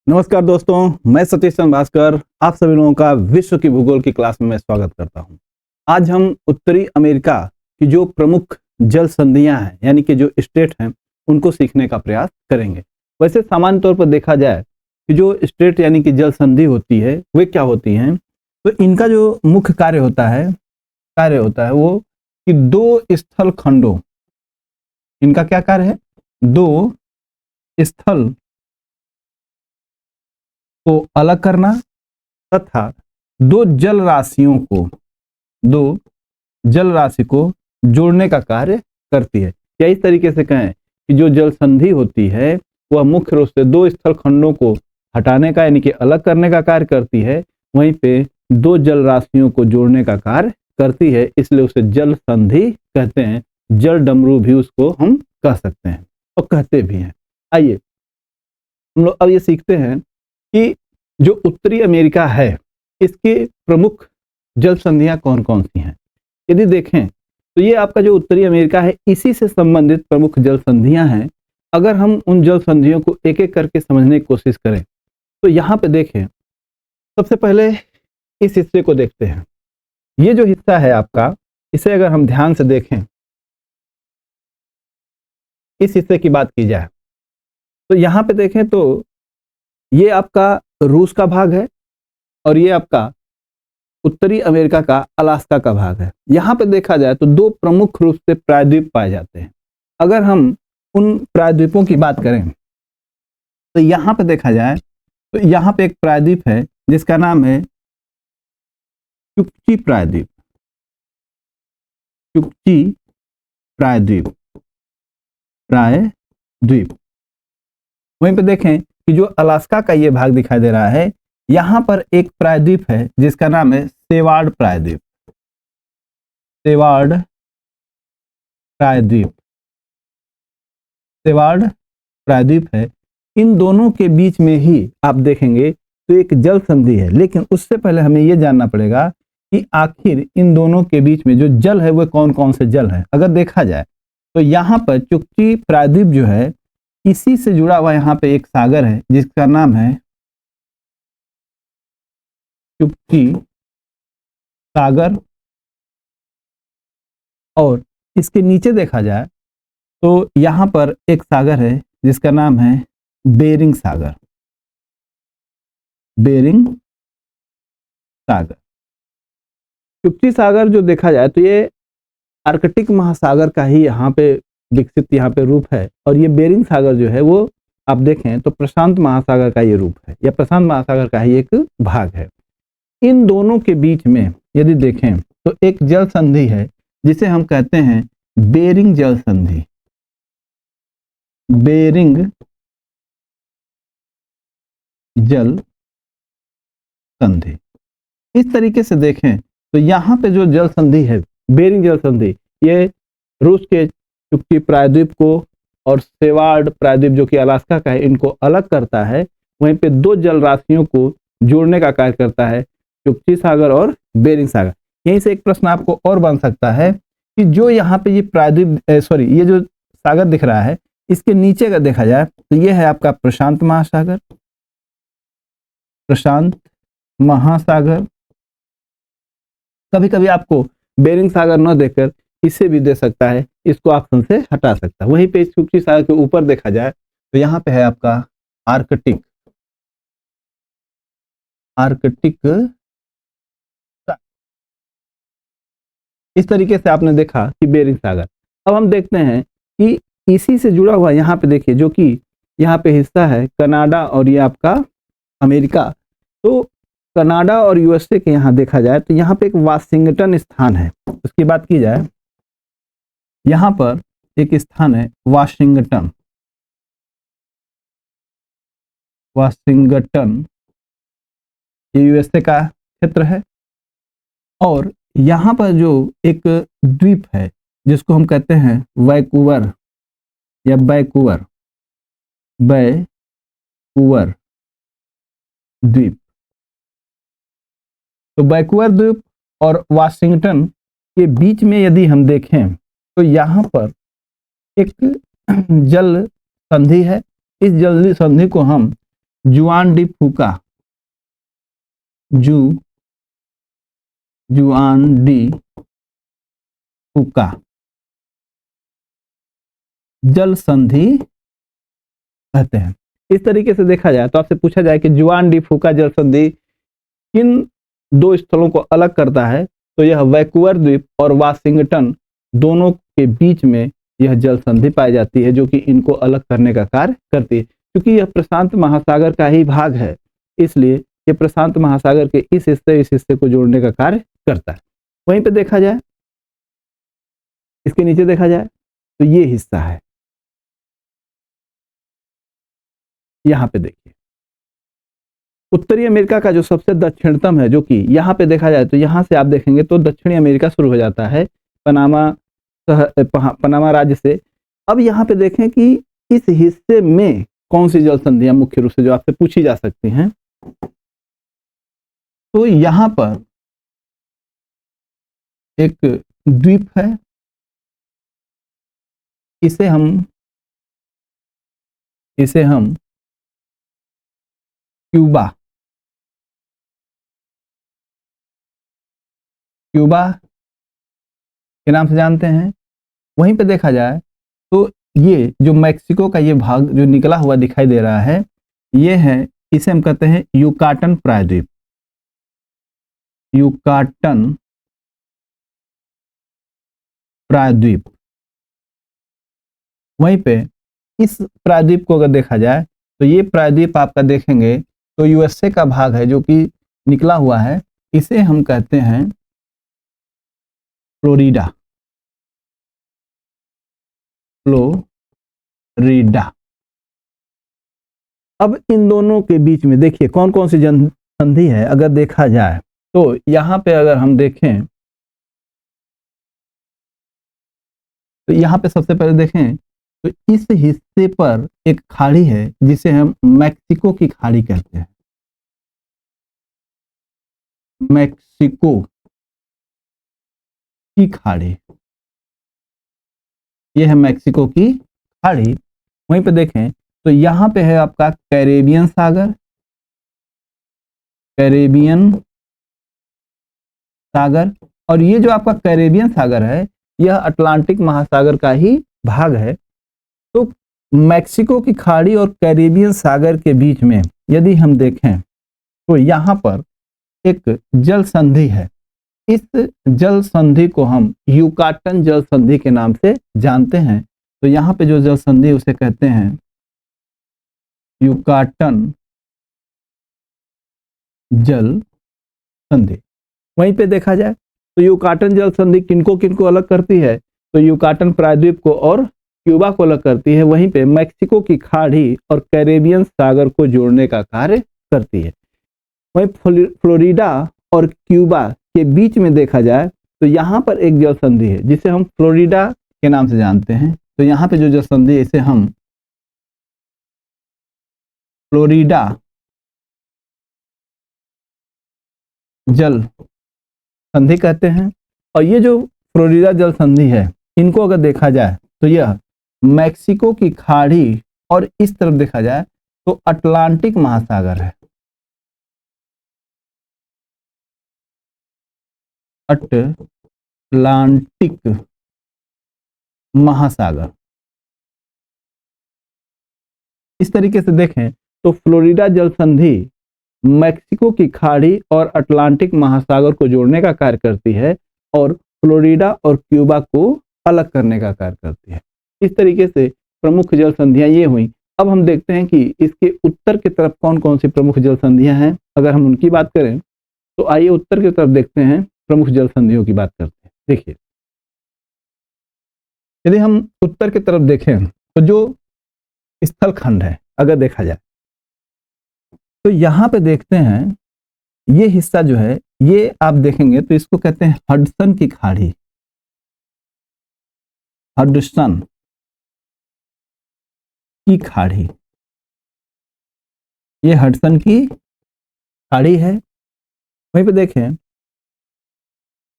नमस्कार दोस्तों, मैं सतीश चंद्र भास्कर आप सभी लोगों का विश्व की भूगोल की क्लास में मैं स्वागत करता हूं। आज हम उत्तरी अमेरिका की जो प्रमुख जल संधियां हैं यानी कि जो स्टेट हैं उनको सीखने का प्रयास करेंगे। वैसे सामान्य तौर पर देखा जाए कि जो स्टेट यानी कि जल संधि होती है वे क्या होती हैं, तो इनका जो मुख्य कार्य होता है वो कि दो स्थल खंडों, इनका क्या कार्य है, दो स्थल को अलग करना तथा दो जल राशि को जोड़ने का कार्य करती है। या इस तरीके से कहें कि जो जल संधि होती है वह मुख्य रूप से दो स्थल खंडों को हटाने का यानी कि अलग करने का कार्य करती है, वहीं पे दो जल राशियों को जोड़ने का कार्य करती है, इसलिए उसे जल संधि कहते हैं। जल डमरू भी उसको हम कह सकते हैं और कहते भी हैं। आइए हम लोग अब ये सीखते हैं कि जो उत्तरी अमेरिका है इसके प्रमुख जल संधियां कौन कौन सी हैं। यदि देखें तो ये आपका जो उत्तरी अमेरिका है इसी से संबंधित प्रमुख जल संधियां हैं। अगर हम उन जल संधियों को एक एक करके समझने की कोशिश करें तो यहाँ पे देखें, सबसे पहले इस हिस्से को देखते हैं। ये जो हिस्सा है आपका, इसे अगर हम ध्यान से देखें, इस हिस्से की बात की जाए तो यहाँ पे देखें तो ये आपका रूस का भाग है और ये आपका उत्तरी अमेरिका का अलास्का का भाग है। यहाँ पे देखा जाए तो दो प्रमुख रूप से प्रायद्वीप पाए जाते हैं। अगर हम उन प्रायद्वीपों की बात करें तो यहाँ पे देखा जाए तो यहाँ पे एक प्रायद्वीप है जिसका नाम है चुक्ची प्रायद्वीप। वहीं पे देखें कि जो अलास्का का ये भाग दिखाई दे रहा है, यहाँ पर एक प्रायद्वीप है जिसका नाम है सेवार्ड प्रायद्वीप। सेवार्ड प्रायद्वीप है। इन दोनों के बीच में ही आप देखेंगे तो एक जल संधि है, लेकिन उससे पहले हमें यह जानना पड़ेगा कि आखिर इन दोनों के बीच में जो जल है वह कौन कौन से जल है। अगर देखा जाए तो यहाँ पर चुक्ची प्रायद्वीप जो है इसी से जुड़ा हुआ यहाँ पे एक सागर है जिसका नाम है चुक्ची सागर, और इसके नीचे देखा जाए तो यहाँ पर एक सागर है जिसका नाम है बेरिंग सागर। चुक्ची सागर जो देखा जाए तो ये आर्कटिक महासागर का ही यहाँ पे विकसित यहाँ पे रूप है, और ये बेरिंग सागर जो है वो आप देखें तो प्रशांत महासागर का ये रूप है या प्रशांत महासागर का ही एक भाग है। इन दोनों के बीच में यदि देखें तो एक जल संधि है जिसे हम कहते हैं बेरिंग जल संधि। बेरिंग जल संधि इस तरीके से देखें तो यहाँ पे जो जल संधि है बेरिंग जल संधि, ये रूस के चुक्ची प्रायद्वीप को और सेवार्ड प्रायद्वीप जो कि अलास्का का है इनको अलग करता है, वहीं पे दो जल राशियों को जोड़ने का कार्य करता है, चुक्ची सागर और बेरिंग सागर। यहीं से एक प्रश्न आपको और बन सकता है कि जो यहाँ पे ये प्रायद्वीप ये जो सागर दिख रहा है इसके नीचे अगर देखा जाए तो ये है आपका प्रशांत महासागर। कभी कभी आपको बेरिंग सागर न देकर इसे भी दे सकता है, इसको ऑप्शन से हटा सकता है। वहीं पे चुक्ची सागर के ऊपर देखा जाए तो यहाँ पे है आपका आर्कटिक इस तरीके से आपने देखा कि बेरिंग सागर। अब हम देखते हैं कि इसी से जुड़ा हुआ यहाँ पे देखिए जो कि यहाँ पे हिस्सा है कनाडा और ये आपका अमेरिका। तो कनाडा और यूएसए के यहाँ देखा जाए तो यहाँ पे एक वाशिंगटन स्थान है। उसकी बात की जाए, यहाँ पर एक स्थान है वाशिंगटन। ये यूएसए का क्षेत्र है, और यहाँ पर जो एक द्वीप है जिसको हम कहते हैं वैंकूवर या बैकूवर द्वीप। तो बैकूवर द्वीप और वाशिंगटन के बीच में यदि हम देखें तो यहाँ पर एक जल संधि है। इस जल संधि को हम जुआन डी फूका, जुआन डी फूका जल संधि कहते हैं। इस तरीके से देखा जाए तो आपसे पूछा जाए कि जुआन डी फूका जल संधि किन दो स्थलों को अलग करता है, तो यह वैंकूवर द्वीप और वाशिंगटन दोनों के बीच में यह जल संधि पाई जाती है, जो कि इनको अलग करने का कार्य करती है। क्योंकि यह प्रशांत महासागर का ही भाग है, इसलिए यह प्रशांत महासागर के इस हिस्से को जोड़ने का कार्य करता है। वहीं पे देखा जाए, इसके नीचे देखा जाए तो ये हिस्सा है, यहां पे देखिए उत्तरी अमेरिका का जो सबसे दक्षिणतम है, जो कि यहाँ पे देखा जाए तो यहाँ से आप देखेंगे तो दक्षिणी अमेरिका शुरू हो जाता है पनामा राज्य से। अब यहाँ पे देखें कि इस हिस्से में कौन सी जल संधियां मुख्य रूप से जो आपसे पूछी जा सकती हैं, तो यहाँ पर एक द्वीप है, इसे हम क्यूबा के नाम से जानते हैं। वहीं पे देखा जाए तो ये जो मैक्सिको का ये भाग जो निकला हुआ दिखाई दे रहा है, ये है, इसे हम कहते हैं युकाटन प्रायद्वीप। युकाटन प्रायद्वीप। वहीं पे इस प्रायद्वीप को अगर देखा जाए तो ये प्रायद्वीप आपका देखेंगे तो यूएसए का भाग है जो कि निकला हुआ है, इसे हम कहते हैं फ्लोरिडा। अब इन दोनों के बीच में देखिए कौन कौन सी जल संधि है, अगर देखा जाए तो यहाँ पे अगर हम देखें तो यहाँ पे सबसे पहले देखें तो इस हिस्से पर एक खाड़ी है जिसे हम मैक्सिको की खाड़ी कहते हैं। मैक्सिको की खाड़ी, यह है मैक्सिको की खाड़ी। वहीं पे देखें तो यहाँ पे है आपका कैरेबियन सागर, और ये जो आपका कैरेबियन सागर है यह अटलांटिक महासागर का ही भाग है। तो मैक्सिको की खाड़ी और कैरेबियन सागर के बीच में यदि हम देखें तो यहाँ पर एक जल संधि है। इस जल संधि को हम युकाटन जल संधि के नाम से जानते हैं। तो यहाँ पे जो जल संधि उसे कहते हैं युकाटन जल संधि। वहीं पे देखा जाए तो युकाटन जल संधि किनको अलग करती है, तो युकाटन प्रायद्वीप को और क्यूबा को अलग करती है। वहीं पे मैक्सिको की खाड़ी और कैरेबियन सागर को जोड़ने का कार्य करती है। वहीं फ्लोरिडा और क्यूबा के बीच में देखा जाए तो यहाँ पर एक जल संधि है जिसे हम फ्लोरिडा के नाम से जानते हैं। तो यहाँ पे जो जल संधि है इसे हम फ्लोरिडा जल संधि कहते हैं। और ये जो फ्लोरिडा जल संधि है, इनको अगर देखा जाए तो यह मैक्सिको की खाड़ी और इस तरफ देखा जाए तो अटलांटिक महासागर है। अटलांटिक महासागर। इस तरीके से देखें तो फ्लोरिडा जल संधि मैक्सिको की खाड़ी और अटलांटिक महासागर को जोड़ने का कार्य करती है और फ्लोरिडा और क्यूबा को अलग करने का कार्य करती है। इस तरीके से प्रमुख जल संधियां ये हुई। अब हम देखते हैं कि इसके उत्तर की तरफ कौन कौन सी प्रमुख जल संधियां हैं। अगर हम उनकी बात करें तो आइए उत्तर की तरफ देखते हैं, प्रमुख जल संधियों की बात करते हैं। देखिए, यदि हम उत्तर की तरफ देखें तो जो स्थल खंड है अगर देखा जाए तो यहाँ पे देखते हैं ये हिस्सा जो है, ये आप देखेंगे तो इसको कहते हैं हडसन की खाड़ी। हडसन की खाड़ी, ये हडसन की खाड़ी है। वहीं पे देखें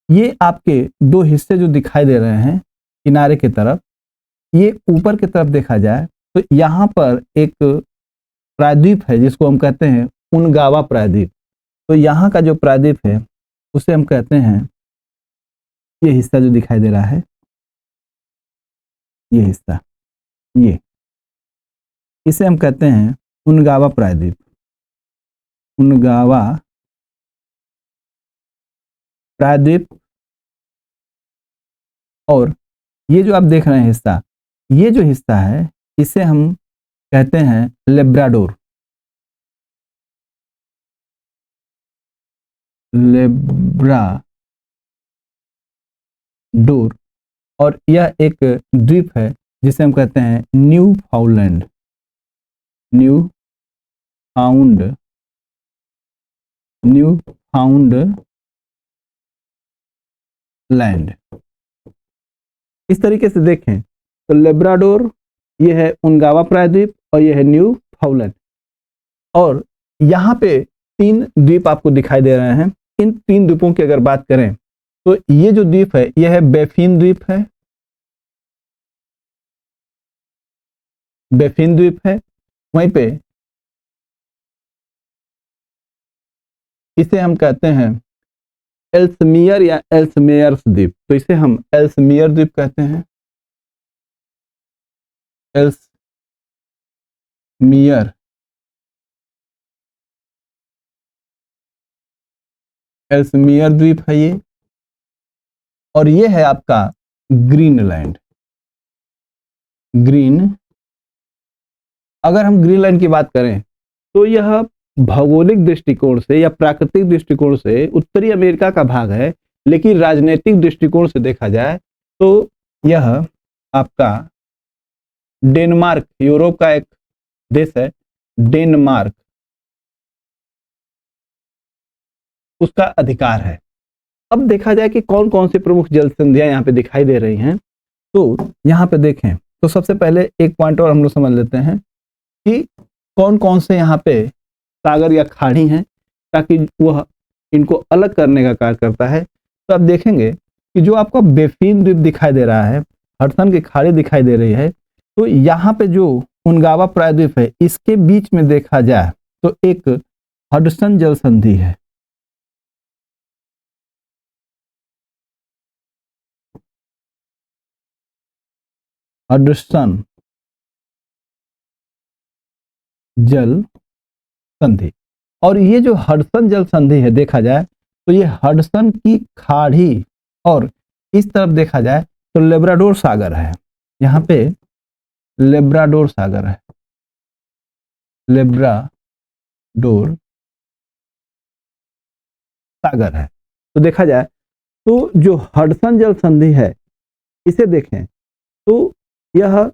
ये आपके दो हिस्से जो दिखाई दे रहे हैं किनारे की तरफ, ये ऊपर की तरफ देखा जाए तो यहाँ पर एक प्रायद्वीप है जिसको हम कहते हैं उनगावा प्रायद्वीप, तो यहाँ का जो प्रायद्वीप है उसे हम कहते हैं, ये हिस्सा जो दिखाई दे रहा है, ये हिस्सा, ये, इसे हम कहते हैं उनगावा प्रायद्वीप, उनगावा प्रायद्वीप। और ये जो आप देख रहे हैं हिस्सा, ये जो हिस्सा है इसे हम कहते हैं लेब्राडोर, लेब्राडोर। और यह एक द्वीप है जिसे हम कहते हैं न्यू फाउंडलैंड, न्यू फाउंडलैंड। इस तरीके से देखें तो लेब्राडोर, ये है उनगावा प्रायद्वीप और ये है न्यू फाउंडलैंड। और यहाँ पे 3 द्वीप आपको दिखाई दे रहे हैं। इन 3 द्वीपों की अगर बात करें तो ये जो द्वीप है यह है बैफिन द्वीप है, बैफिन द्वीप है। वहीं पे इसे हम कहते हैं एल्समियर या एल्समेयर्स द्वीप, तो इसे हम एल्समियर द्वीप कहते हैं, एल्समियर, एल्समियर द्वीप है ये। और ये है आपका ग्रीनलैंड, अगर हम ग्रीनलैंड की बात करें तो यह भौगोलिक दृष्टिकोण से या प्राकृतिक दृष्टिकोण से उत्तरी अमेरिका का भाग है, लेकिन राजनीतिक दृष्टिकोण से देखा जाए तो यह आपका डेनमार्क, यूरोप का एक देश है डेनमार्क, उसका अधिकार है। अब देखा जाए कि कौन कौन सी प्रमुख जल संधियां यहाँ पे दिखाई दे रही हैं, तो यहाँ पे देखें तो सबसे पहले एक पॉइंट और हम लोग समझ लेते हैं कि कौन कौन से यहाँ पे सागर या खाड़ी हैं, ताकि वह इनको अलग करने का कार्य करता है। तो आप देखेंगे कि जो आपका बैफिन द्वीप दिखाई दे रहा है, हडसन की खाड़ी दिखाई दे रही है, तो यहाँ पे जो उनगावा प्रायद्वीप है इसके बीच में देखा जाए तो एक हडसन जल संधि है, हडसन जल संधि। और ये जो हडसन जल संधि है देखा जाए तो ये हडसन की खाड़ी और इस तरफ देखा जाए तो लेब्राडोर सागर है, यहाँ पे लेब्राडोर सागर है, लेब्राडोर सागर है। तो देखा जाए तो जो हडसन जल संधि है इसे देखें तो यह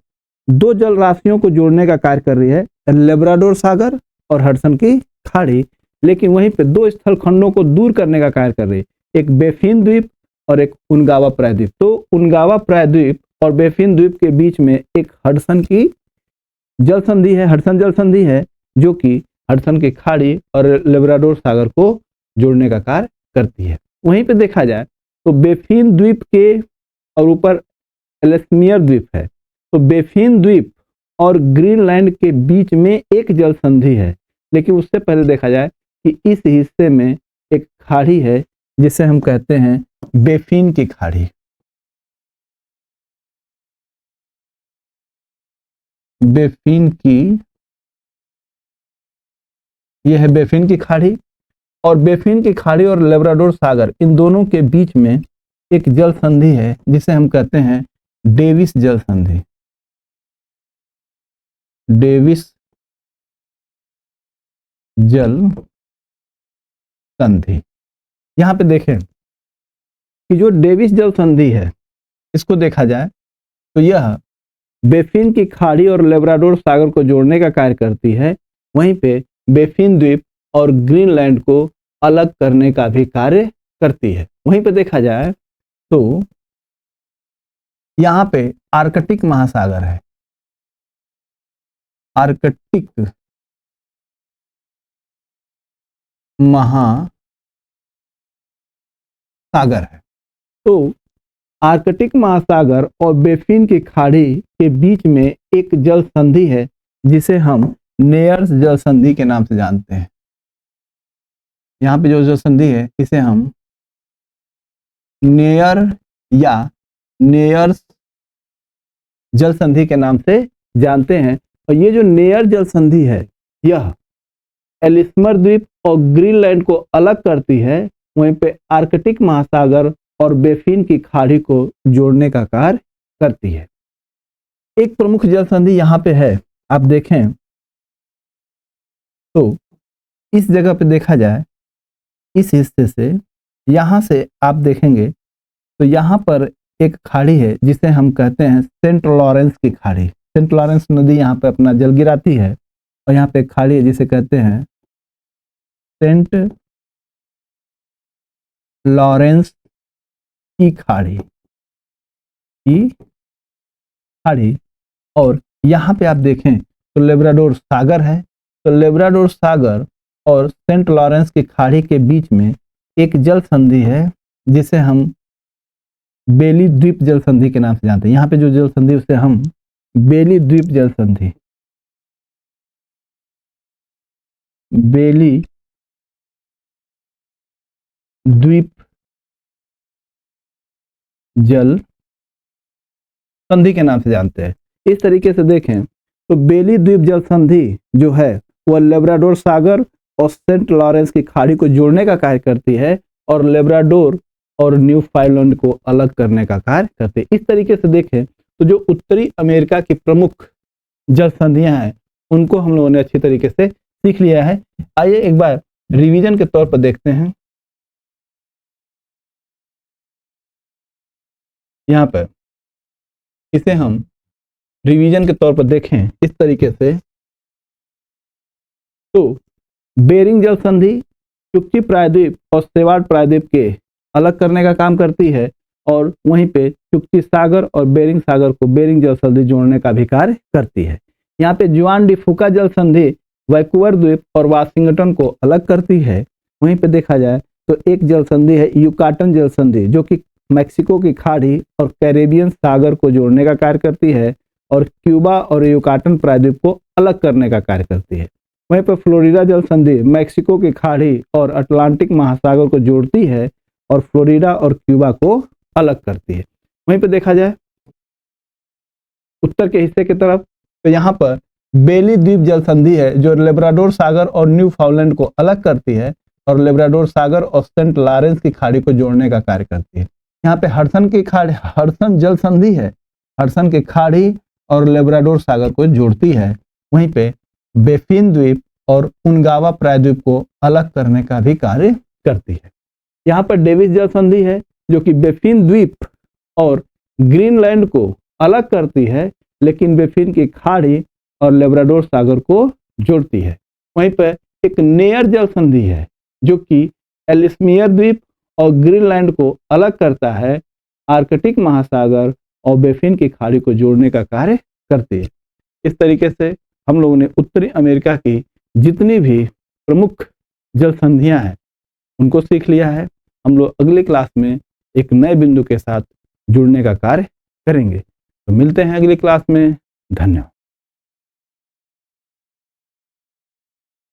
2 जल राशियों को जोड़ने का कार्य कर रही है, लेब्राडोर सागर और हडसन की खाड़ी, लेकिन वहीं पे 2 स्थल खंडों को दूर करने का कार्य कर रही है, एक बैफिन द्वीप और एक उनगावा प्रायद्वीप। तो उनगावा प्रायद्वीप और बैफिन द्वीप के बीच में एक हडसन की जल संधि है, हडसन जल संधि है, जो कि हडसन की खाड़ी और लेब्राडोर सागर को जोड़ने का कार्य करती है। वहीं पे देखा जाए तो बैफिन द्वीप के और ऊपर एल्समियर द्वीप है, तो बैफिन द्वीप और ग्रीनलैंड के बीच में एक जल संधि है, लेकिन उससे पहले देखा जाए कि इस हिस्से में एक खाड़ी है जिसे हम कहते हैं बैफिन की खाड़ी, बैफिन की, यह है बैफिन की खाड़ी। और बैफिन की खाड़ी और लेब्राडोर सागर इन दोनों के बीच में एक जल संधि है जिसे हम कहते हैं डेविस जल संधि, डेविस जल संधि। यहां पे देखें कि जो डेविस जल संधि है इसको देखा जाए तो यह बैफिन की खाड़ी और लेब्राडोर सागर को जोड़ने का कार्य करती है, वहीं पे बैफिन द्वीप और ग्रीनलैंड को अलग करने का भी कार्य करती है। वहीं पे देखा जाए तो यहाँ पे आर्कटिक महासागर है, आर्कटिक महासागर है। तो आर्कटिक महासागर और बैफिन की खाड़ी के बीच में एक जल संधि है जिसे हम नेयर्स जल संधि के नाम से जानते हैं। यहाँ पे जो जल संधि है इसे हम नेयर या नेयर्स जल संधि के नाम से जानते हैं। और ये जो नेयर जल संधि है यह एलिसमर द्वीप और ग्रीनलैंड को अलग करती है, वहीं पे आर्कटिक महासागर और बेफिन की खाड़ी को जोड़ने का कार्य करती है। एक प्रमुख जल संधि यहाँ पे है, आप देखें तो इस जगह पे देखा जाए, इस हिस्से से यहाँ से आप देखेंगे तो यहाँ पर एक खाड़ी है जिसे हम कहते हैं सेंट लॉरेंस की खाड़ी। सेंट लॉरेंस नदी यहाँ पे अपना जल गिराती है और यहाँ पे एक खाड़ी है जिसे कहते हैं सेंट लॉरेंस की खाड़ी और यहाँ पे आप देखें तो लेब्राडोर सागर है। तो लेब्राडोर सागर और सेंट लॉरेंस की खाड़ी के बीच में एक जल संधि है जिसे हम बेली द्वीप जल संधि के नाम से जानते हैं। यहाँ पे जो जल संधि उसे हम बेली द्वीप जल संधि, बेली द्वीप जल संधि के नाम से जानते हैं। इस तरीके से देखें तो बेली द्वीप जल संधि जो है वह लेब्राडोर सागर और सेंट लॉरेंस की खाड़ी को जोड़ने का कार्य करती है और लेब्राडोर और न्यूफाउंडलैंड को अलग करने का कार्य करते हैं। इस तरीके से देखें तो जो उत्तरी अमेरिका की प्रमुख जल संधियां हैं उनको हम लोगों ने अच्छी तरीके से सीख लिया है। आइए एक बार रिवीजन के तौर पर देखते हैं। यहाँ पर इसे हम रिवीजन के तौर पर देखें इस तरीके से तो बेरिंग जल संधि चुक्ची प्रायद्वीप और सेवार्ट प्रायद्वीप के अलग करने का काम करती है और वहीं पे चुक्ची सागर और बेरिंग सागर को बेरिंग जल संधि जोड़ने का भी कार्य करती है। यहाँ पे जुआन डी फुका जल संधि वैंकूवर द्वीप और वाशिंगटन को अलग करती है। वहीं पे देखा जाए तो एक जल संधि है युकाटन जल संधि जो कि मैक्सिको की खाड़ी और कैरेबियन सागर को जोड़ने का कार्य करती है और क्यूबा और युकाटन प्रायद्वीप को अलग करने का कार्य करती है। वहीं पर फ्लोरिडा जल संधि मैक्सिको की खाड़ी और अटलांटिक महासागर को जोड़ती है और फ्लोरिडा और क्यूबा को अलग करती है। वहीं पर देखा जाए उत्तर के हिस्से की तरफ तो यहाँ पर बेली द्वीप जल संधि है जो लेब्राडोर सागर और न्यूफाउंडलैंड को अलग करती है और लेब्राडोर सागर और सेंट लॉरेंस की खाड़ी को जोड़ने का कार्य करती है। यहाँ पे हडसन जल संधि है, हडसन की खाड़ी और लेब्राडोर सागर को जोड़ती है। वहीं पे बेफिन द्वीप और उनगावा प्रायद्वीप को अलग करने का भी कार्य करती है। यहाँ पर डेविस जल संधि है जो कि बेफिन द्वीप और ग्रीनलैंड को अलग करती है लेकिन बेफिन की खाड़ी और लेब्राडोर सागर को जोड़ती है। वहीं पर एक नेयर जल संधि है जो कि एलिसमियर द्वीप और ग्रीनलैंड को अलग करता है, आर्कटिक महासागर और बेफिन की खाड़ी को जोड़ने का कार्य करती है। इस तरीके से हम लोगों ने उत्तरी अमेरिका की जितनी भी प्रमुख जल संधियां हैं उनको सीख लिया है। हम लोग अगली क्लास में एक नए बिंदु के साथ जुड़ने का कार्य करेंगे। तो मिलते हैं अगली क्लास में। धन्यवाद।